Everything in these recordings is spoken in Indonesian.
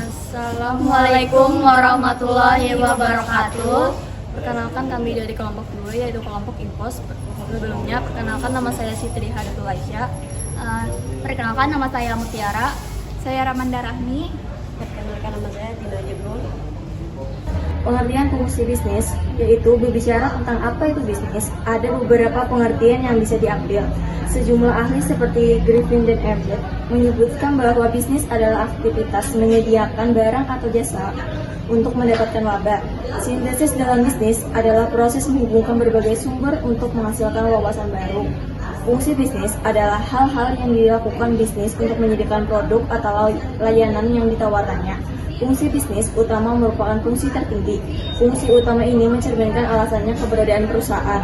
Assalamualaikum warahmatullahi wabarakatuh. Perkenalkan kami dari kelompok 2 yaitu kelompok IPOS. Sebelumnya perkenalkan nama saya Siti Hadatul Aisyah. Perkenalkan nama saya Mutiara. Saya Ramanda Rahmi. Perkenalkan nama saya Tina Jebrol. Pengertian fungsi bisnis, yaitu berbicara tentang apa itu bisnis, ada beberapa pengertian yang bisa diambil. Sejumlah ahli seperti Griffin dan Everett menyebutkan bahwa bisnis adalah aktivitas menyediakan barang atau jasa untuk mendapatkan laba. Sintesis dalam bisnis adalah proses menghubungkan berbagai sumber untuk menghasilkan wawasan baru. Fungsi bisnis adalah hal-hal yang dilakukan bisnis untuk menyediakan produk atau layanan yang ditawarkannya. Fungsi bisnis utama merupakan fungsi tertinggi. Fungsi utama ini mencerminkan alasannya keberadaan perusahaan.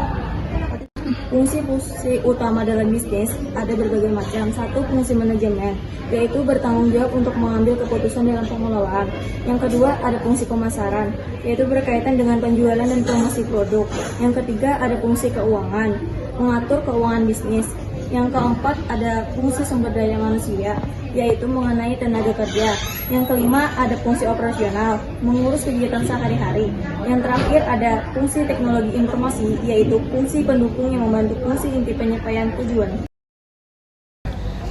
Fungsi-fungsi utama dalam bisnis ada berbagai macam. Satu, fungsi manajemen, yaitu bertanggung jawab untuk mengambil keputusan dalam pengelolaan. Yang kedua, ada fungsi pemasaran, yaitu berkaitan dengan penjualan dan promosi produk. Yang ketiga, ada fungsi keuangan, mengatur keuangan bisnis. Yang keempat, ada fungsi sumber daya manusia, yaitu mengenai tenaga kerja. Yang kelima, ada fungsi operasional, mengurus kegiatan sehari-hari. Yang terakhir, ada fungsi teknologi informasi, yaitu fungsi pendukung yang membantu fungsi inti penyampaian tujuan.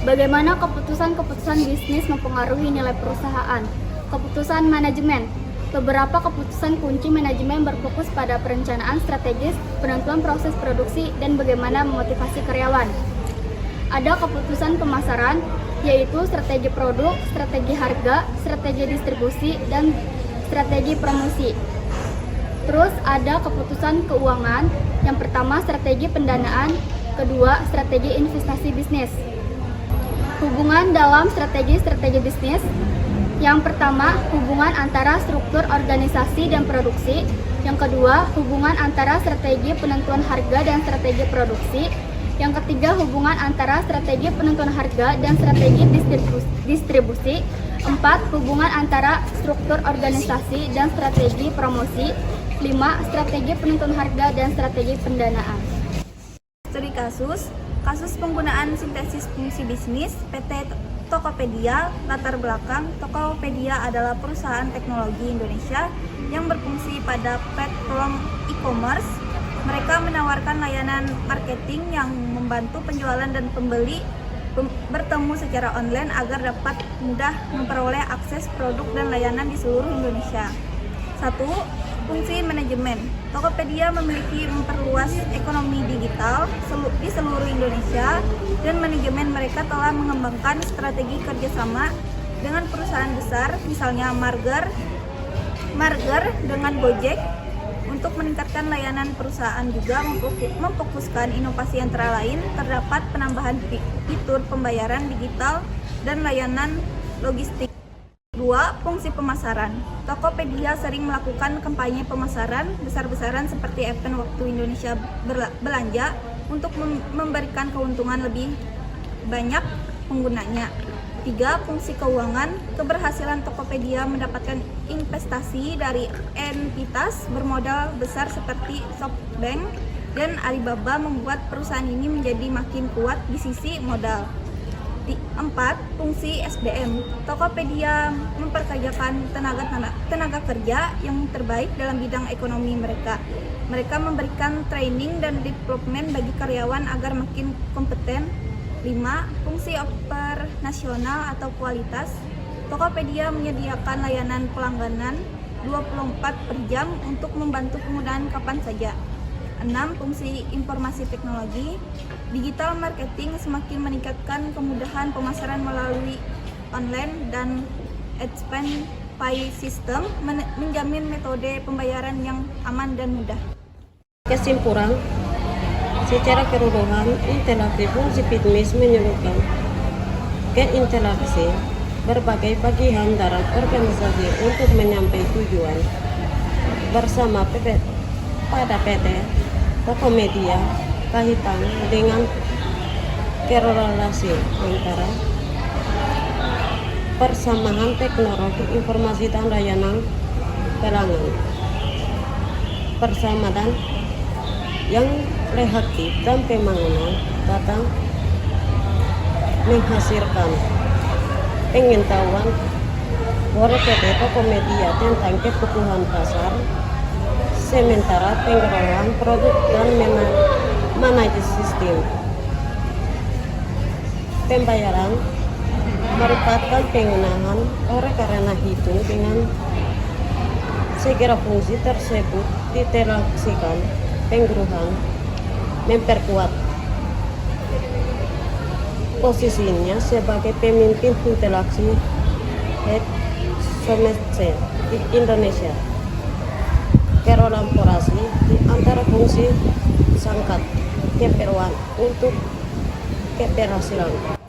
Bagaimana keputusan-keputusan bisnis mempengaruhi nilai perusahaan? Keputusan manajemen. Beberapa keputusan kunci manajemen berfokus pada perencanaan strategis, penentuan proses produksi, dan bagaimana memotivasi karyawan. Ada keputusan pemasaran, yaitu strategi produk, strategi harga, strategi distribusi, dan strategi promosi. Terus ada keputusan keuangan, yang pertama strategi pendanaan, kedua strategi investasi bisnis. Hubungan dalam strategi bisnis, yang pertama hubungan antara struktur organisasi dan produksi, yang kedua hubungan antara strategi penentuan harga dan strategi produksi, yang ketiga hubungan antara strategi penentuan harga dan strategi distribusi. 4. Hubungan antara struktur organisasi dan strategi promosi. 5. Strategi penentuan harga dan strategi pendanaan. Studi kasus penggunaan sintesis fungsi bisnis PT Tokopedia. Latar belakang, Tokopedia adalah perusahaan teknologi Indonesia yang berfungsi pada platform e-commerce. Mereka menawarkan layanan marketing yang membantu penjualan dan pembeli bertemu secara online agar dapat mudah memperoleh akses produk dan layanan di seluruh Indonesia. 1. Fungsi manajemen. Tokopedia memiliki memperluas ekonomi digital di seluruh Indonesia dan manajemen mereka telah mengembangkan strategi kerjasama dengan perusahaan besar, misalnya Marger dengan Gojek. Untuk meningkatkan layanan perusahaan juga memfokuskan inovasi antara lain terdapat penambahan fitur pembayaran digital dan layanan logistik. 2. Fungsi pemasaran. Tokopedia sering melakukan kampanye pemasaran besar-besaran seperti event waktu Indonesia belanja untuk memberikan keuntungan lebih banyak penggunanya. 3. Fungsi keuangan. Keberhasilan Tokopedia mendapatkan investasi dari entitas bermodal besar seperti SoftBank dan Alibaba membuat perusahaan ini menjadi makin kuat di sisi modal. 4. Fungsi SDM. Tokopedia memperkayakan tenaga kerja yang terbaik dalam bidang ekonomi mereka. Mereka memberikan training dan development bagi karyawan agar makin kompeten. 5. Fungsi operasional atau kualitas. Tokopedia menyediakan layanan pelangganan 24 per jam untuk membantu kemudahan kapan saja. 6. Fungsi informasi teknologi. Digital marketing semakin meningkatkan kemudahan pemasaran melalui online dan expand pay system menjamin metode pembayaran yang aman dan mudah. Kesimpulan, secara keseluruhan, interaksi fungsi bisnis menyebutkan keinteraksi berbagai bagian dalam organisasi untuk mencapai tujuan bersama pada PT Tokopedia kaitan dengan korelasi antara persamaan teknologi informasi dan layanan pelanggan, persamaan yang reaktif dan pembangunan datang menghasilkan pengetahuan PT Tokopedia tentang kebutuhan pasar, sementara pengelolaan produk dan manajemen sistem pembayaran merupakan penggunaan oleh karena hitung dengan segera fungsi tersebut diteraksikan pengguruhan memperkuat posisinya sebagai pemimpin interaksi head semester di Indonesia. Kolaborasi di antara fungsi sangat keperluan untuk keberhasilan